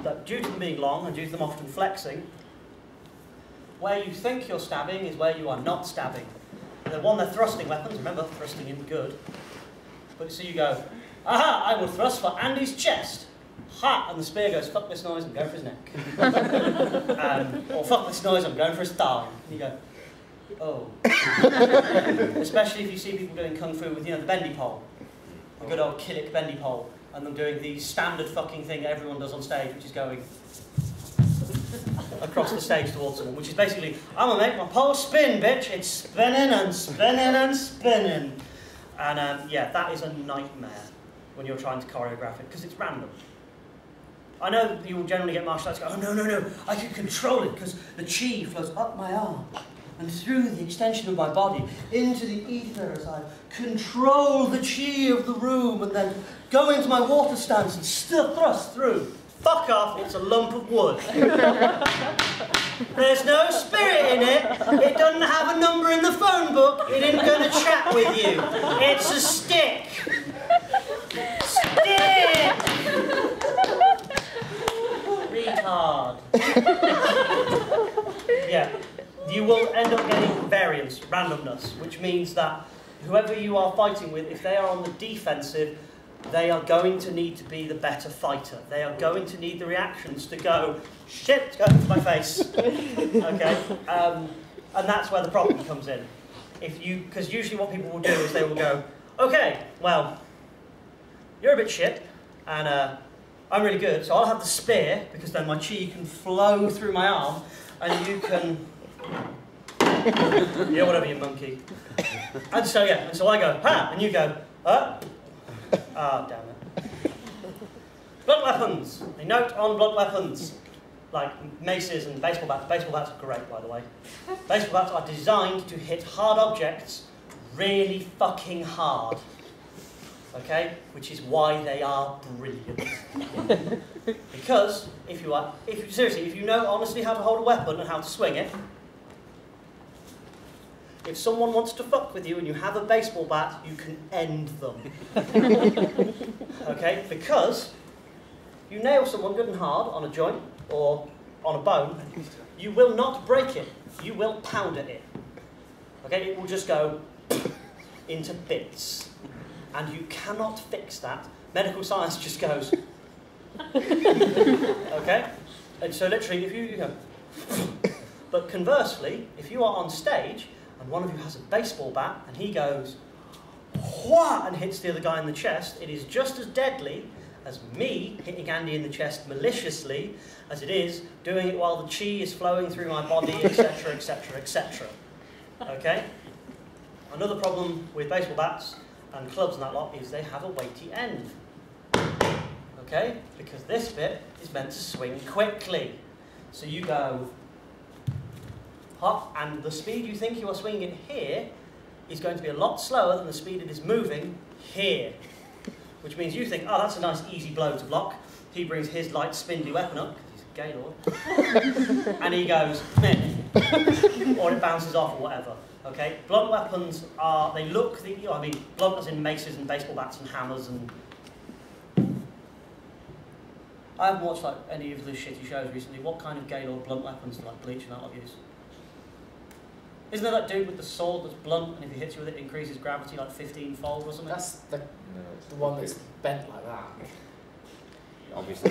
that due to them being long and due to them often flexing, where you think you're stabbing is where you are not stabbing. The one they're thrusting weapons, remember, thrusting in good. But so you go, aha, I will thrust for Andy's chest. Ha! And the spear goes, fuck this noise, I'm going for his neck. Or fuck this noise, I'm going for his thigh. And you go, oh. Especially if you see people doing kung fu with, the bendy pole. The good old Killick bendy pole. And them doing the standard fucking thing everyone does on stage, which is going across the stage towards someone, which is basically, I'm gonna make my pole spin, bitch. It's spinning and spinning and spinning. And yeah, that is a nightmare when you're trying to choreograph it, because it's random. I know you will generally get martial arts go, oh no, I can control it, because the chi flows up my arm and through the extension of my body into the ether as I control the chi of the room and then go into my water stance and still thrust through. Fuck off, it's a lump of wood. There's no spirit in it. It doesn't have a number in the phone book. It ain't going to chat with you. It's a stick. Stick! Retard. Yeah, you will end up getting variance, randomness, which means that whoever you are fighting with, if they are on the defensive, they are going to need to be the better fighter. They are going to need the reactions to go, shit, it's going to my face. Okay? And that's where the problem comes in. Because usually what people will do is they will go, okay, well, you're a bit shit, and I'm really good, so I'll have the spear, because then my chi can flow through my arm, and you can... yeah, whatever, you monkey. And so, yeah, and so I go, ha, and you go, huh? Ah, damn it. Blunt weapons. A note on blunt weapons. Like maces and baseball bats. Baseball bats are great, by the way. Baseball bats are designed to hit hard objects really fucking hard. Okay? Which is why they are brilliant. Because if you know honestly how to hold a weapon and how to swing it, if someone wants to fuck with you and you have a baseball bat, you can end them. Okay? Because you nail someone good and hard on a joint or on a bone, you will not break it. You will powder it. Okay? It will just go into bits. And you cannot fix that. Medical science just goes. Okay? And so literally, if you go... But conversely, if you are on stage, and one of you has a baseball bat, and he goes, wha, and hits the other guy in the chest, it is just as deadly as me hitting Andy in the chest maliciously as it is doing it while the chi is flowing through my body, etc., etc., etc. Okay? Another problem with baseball bats and clubs and that lot is they have a weighty end. Okay? Because this bit is meant to swing quickly. So you go... hop, and the speed you think you are swinging it here is going to be a lot slower than the speed it is moving here. Which means you think, oh, that's a nice easy blow to block. He brings his light spindly weapon up, because he's a gay lord, and he goes, meh, or it bounces off or whatever. Okay? Blunt weapons are, they look, blunt as in maces and baseball bats and hammers and... I haven't watched like any of the shitty shows recently. What kind of gay lord blunt weapons do like Bleach and that lot use? Isn't there that dude with the sword that's blunt, and if he hits you with it, it increases gravity like 15-fold or something? That's the one that's bent like that. Obviously.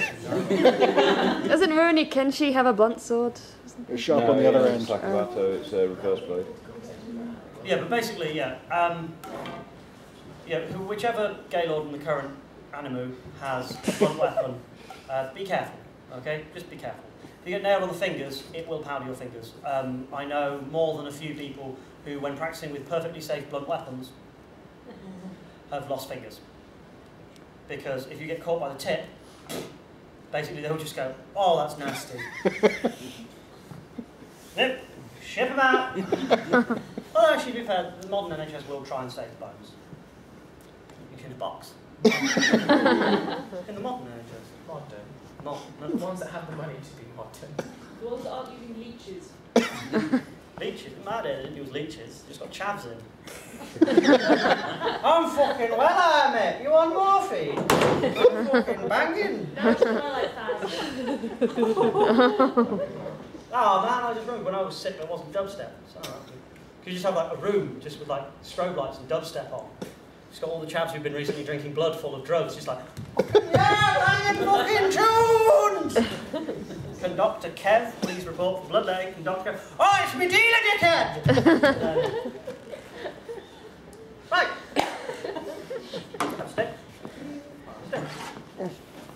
Doesn't Rurouni Kenshi have a blunt sword? It's sharp on the other end. It's like that, so it's a reverse blade. Yeah, but basically, yeah. Whichever gay lord in the current animu has a blunt weapon, be careful, okay? Just be careful. If you get nailed on the fingers, it will powder your fingers. I know more than a few people who, when practicing with perfectly safe blunt weapons, have lost fingers. Because if you get caught by the tip, basically they'll just go, oh, that's nasty. Yep, ship them out. Well, actually, to be fair, the modern NHS will try and save the bones. In a box. In the modern NHS. Modern. Not the ones that have the money to be modern. The ones that aren't using leeches. Leeches? Mad, they didn't use leeches. Just got chavs in. I'm fucking well, I mate. You on morphine? I'm fucking banging. No, it's more like that. Oh man, I just remember when I was sick, there wasn't dubstep. So, you just have like a room just with like strobe lights and dubstep on. Just got all the chavs who've been recently drinking blood full of drugs, just like, yeah, banging fucking tunes! Conductor Kev, please report for bloodletting. Conductor Kev, oh, it's me dealer, dickhead! Right. Have a stick.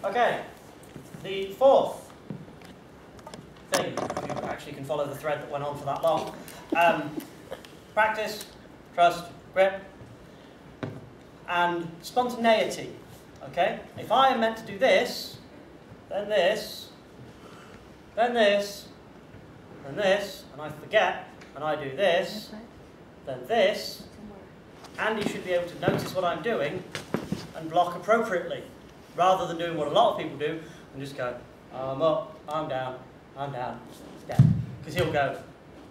Okay. The fourth thing, if you actually can follow the thread that went on for that long. Practice, trust, grip, and spontaneity. Okay? If I am meant to do this, then this, then this, then this, and I forget, and I do this, then this, Andy should be able to notice what I'm doing and block appropriately, rather than doing what a lot of people do and just go, I'm up, I'm down, step. Because he'll go,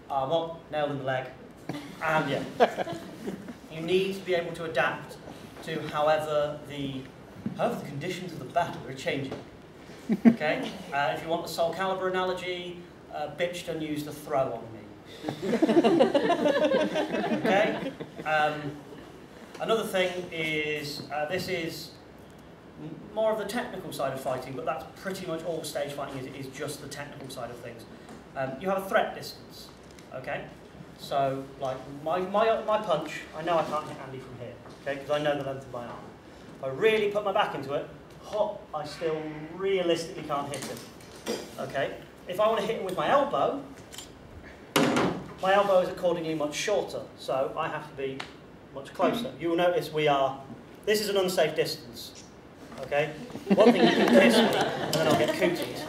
arm up, nail in the leg, and yeah. You need to be able to adapt to however the conditions of the battle are changing. Okay? If you want the Soul Calibur analogy, bitch done used a throw on me. Okay? Another thing is, this is more of the technical side of fighting, but that's pretty much all stage fighting is just the technical side of things. You have a threat distance, okay? So, like, my punch, I know I can't hit Andy from here, okay, because I know the length of my arm. If I really put my back into it, I still realistically can't hit him, okay? If I want to hit him with my elbow is accordingly much shorter, so I have to be much closer. You will notice this is an unsafe distance, okay? One thing you can kiss me, and then I'll get cooties.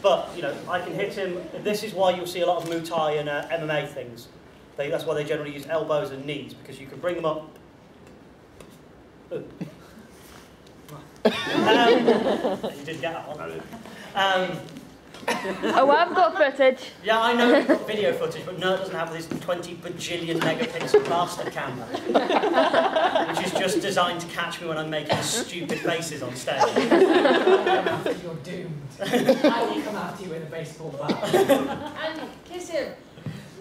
But, you know, I can hit him. This is why you'll see a lot of Muay Thai and MMA things. That's why they generally use elbows and knees, because you can bring them up. You did get that one. Oh, I've got footage. Yeah, I know you've got video footage, but Nerd doesn't have this 20 bajillion megapixel master camera, which is just designed to catch me when I'm making stupid faces on stage. You're doomed. I will come after you with a baseball bat. And kiss him.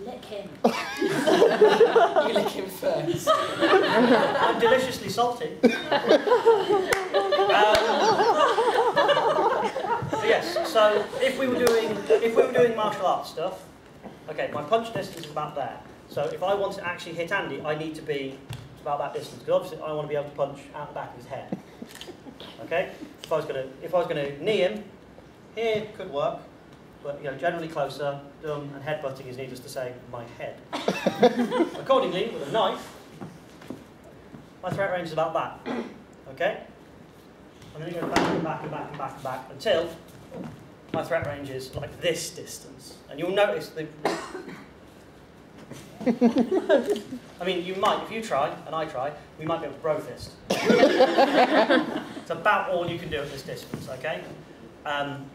Lick him. You lick him first. I'm deliciously salty. Yes, so if we were doing martial arts stuff, okay, my punch distance is about there. So if I want to actually hit Andy, I need to be about that distance, because obviously I want to be able to punch out the back of his head. Okay? If I was gonna knee him, here could work, but you know, generally closer, and headbutting is, needless to say, my head. Accordingly, with a knife, my threat range is about that. Okay? I'm going to go back and back and back and back and back until my threat range is like this distance. And you'll notice the... I mean, you might, if you try, and I try, we might be able to bro fist. It's about all you can do at this distance, okay? And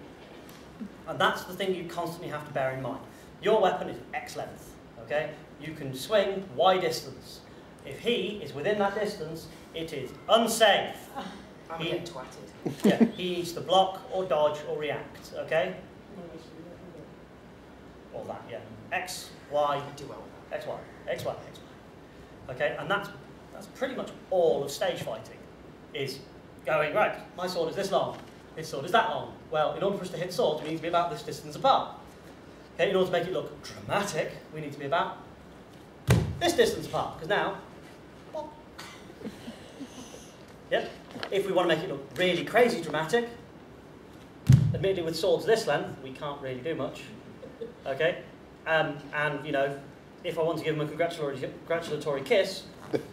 that's the thing you constantly have to bear in mind. Your weapon is X length, okay? You can swing Y distance. If he is within that distance, it is unsafe. I'm getting twatted. Yeah, he needs to block or dodge or react, okay? All that, yeah. X, Y, Do well. X, Y, X, Y, X, Y. Okay, and that's pretty much all of stage fighting, is going, right, my sword is this long, his sword is that long. Well, in order for us to hit swords, we need to be about this distance apart. Okay, in order to make it look dramatic, we need to be about this distance apart, because now, yeah, if we want to make it look really crazy dramatic, admittedly with swords this length, we can't really do much, okay? And, you know, if I want to give him a congratulatory kiss, that's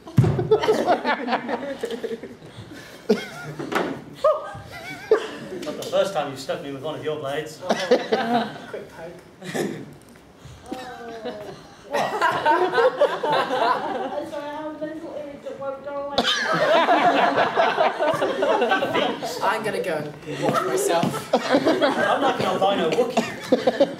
not the first time you've stuck me with one of your blades. Quick poke. What? I'm sorry, I have a mental image that won't go away. I'm going to go and watch myself. I'm like an albino Wookiee.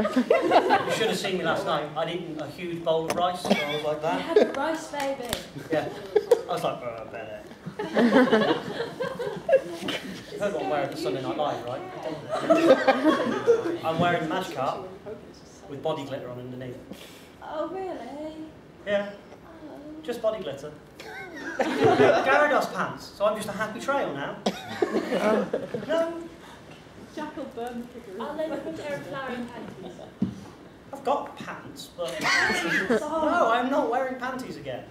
You should have seen me last night. I'd eaten a huge bowl of rice, so I was like You that. had a rice baby. Yeah. I was like, oh, better. You've heard what I'm wearing for Sunday Night Live, right? I'm wearing a match cart with body glitter on underneath. Oh, really? Yeah, Oh. just body glitter. Gyarados pants, so I'm just a happy trail now. No, Jackal burn figure. I'll let you put a pair of flowering panties. I've got pants, but no, I'm not wearing panties again.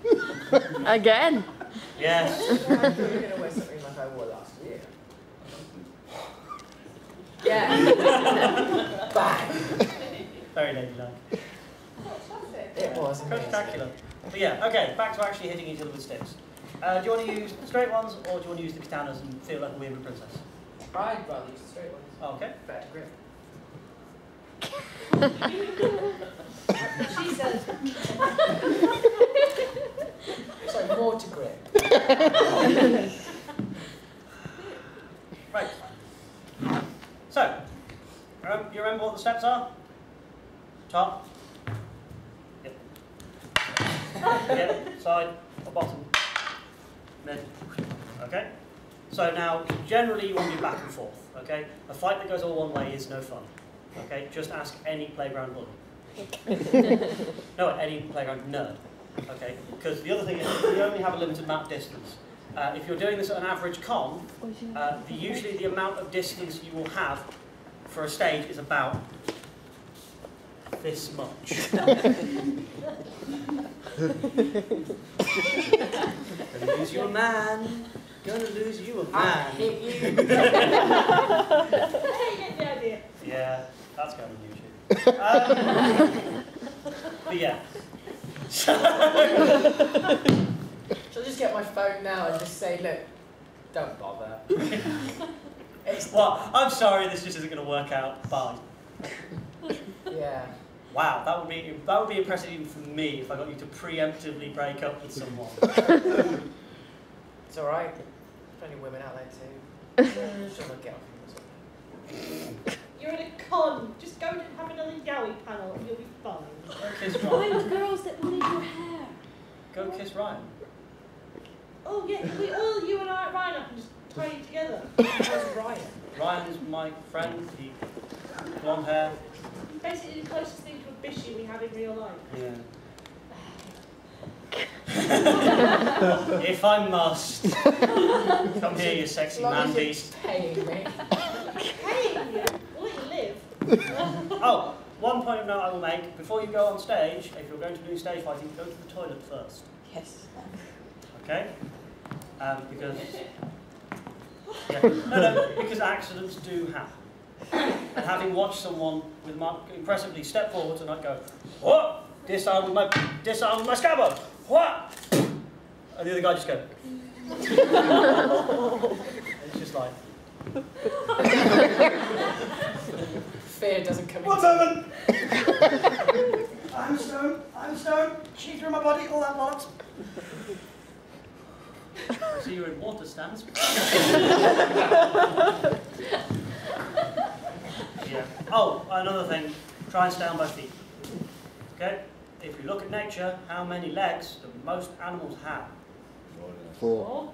Again. Yes. I thought you were going to wear something like I wore last year. Yeah. Bang. Very ladylike. It was amazing. Spectacular. But yeah, okay, back to actually hitting each other with sticks. Do you want to use the straight ones, or do you want to use the katanas and feel like a weird princess? I'd rather use the straight ones. Oh, okay. Better grip. She says. It's like more to grip. Right. So, you remember what the steps are? Top. Yep. Yep. Side or bottom. Mid. Okay. So now, generally you want to do back and forth. Okay. A fight that goes all one way is no fun. Okay. Just ask any playground bully. No, any playground nerd. Okay. Because the other thing is, you only have a limited amount of distance. If you're doing this at an average con, usually the amount of distance you will have for a stage is about this much. Gonna lose you a man. Gonna lose you a I man. hit you. I get the idea. Yeah, that's going on YouTube. But yeah. Shall I just get my phone now and just say, look, don't bother. Well, I'm sorry, this just isn't going to work out. Bye. Yeah. Wow, that would be impressive even for me if I got you to preemptively break up with someone. It's alright. There's plenty of women out there too. She'll not get off. You're at a con. Just go and have another Yowie panel and you'll be fine. Kiss Why Ryan. the girls that bullied your hair? Go kiss Ryan. Oh yeah, we all you and I Ryan up and just tie you together. Where's Ryan? Ryan is my friend. He blonde hair. Basically the closest thing to a bishy we have in real life. Yeah. If I must. Come here, you sexy As long as man you're beast. paying me. Paying you? We'll let you live. Oh, one point of note I will make. Before you go on stage, if you're going to do stage fighting, go to the toilet first. Yes. Okay? Because... Yeah. Because accidents do happen. And having watched someone with impressively step forward and not go, what? Disarm with my scabbard. What? And the other guy just go. And it's just like. Fear doesn't come What's in. happened? I'm stoned. She through my body, all that bollocks. So you're in water stance. Yeah. Oh, another thing. Try and stay on both feet. Okay? If you look at nature, how many legs do most animals have? 4,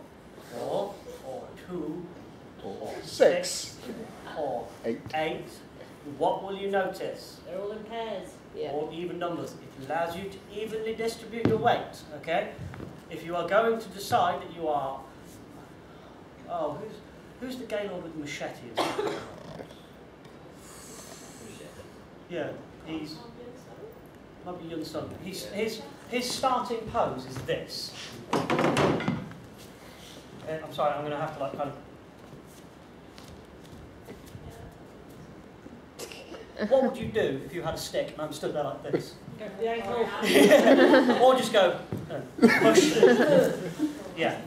4, or 2, or 6, or 8. 8. What will you notice? They're all in pairs. Or even numbers. It allows you to evenly distribute your weight. Okay? If you are going to decide that you are... Oh, who's the gay lord with the machete? Yeah, he's... Might be Yun Sun. His starting pose is this. I'm sorry, I'm going to have to like kind of... What would you do if you had a stick and I'm stood there like this? Go for the ankle. Or just go, push. Yeah.